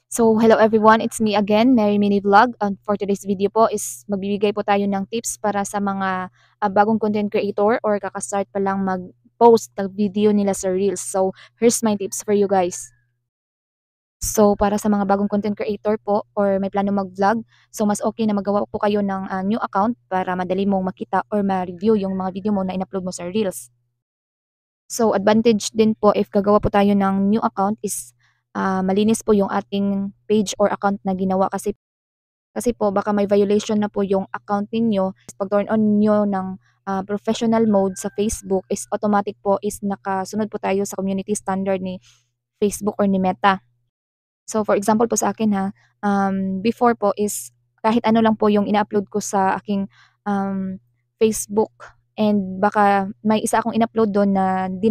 So, hello everyone, it's me again, Mary Mini Vlog. And for today's video po is magbibigay po tayo ng tips para sa mga bagong content creator or kakastart pa lang mag-post ng video nila sa Reels. So, here's my tips for you guys. So, para sa mga bagong content creator po or may plano mag-vlog, so mas okay na magawa po kayo ng new account para madali mong makita or ma-review yung mga video mo na in-upload mo sa Reels. So, advantage din po if gagawa po tayo ng new account is malinis po yung ating page or account na ginawa kasi po baka may violation na po yung account ninyo. Pag turn on nyo ng professional mode sa Facebook is automatic po is nakasunod po tayo sa community standard ni Facebook or ni Meta. So for example po sa akin before po is kahit ano lang po yung ina-upload ko sa aking Facebook and baka may isa akong in-upload doon na hindi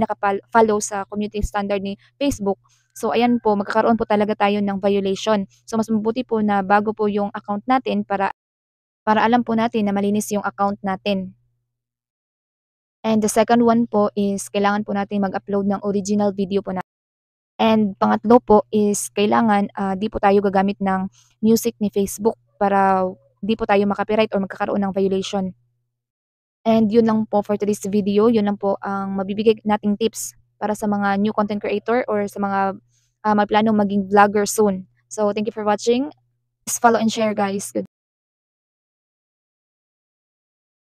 follow sa community standard ni Facebook. So ayan po, magkakaroon po talaga tayo ng violation. So mas mabuti po na bago po yung account natin para alam po natin na malinis yung account natin. And the second one po is kailangan po natin mag-upload ng original video po natin. And pangatlo po is kailangan di po tayo gagamit ng music ni Facebook para di po tayo makapiright or magkakaroon ng violation. And yun lang po for today's video, yun lang po ang mabibigay nating tips para sa mga new content creator or sa mga may planong maging vlogger soon. So thank you for watching. Please follow and share guys. Good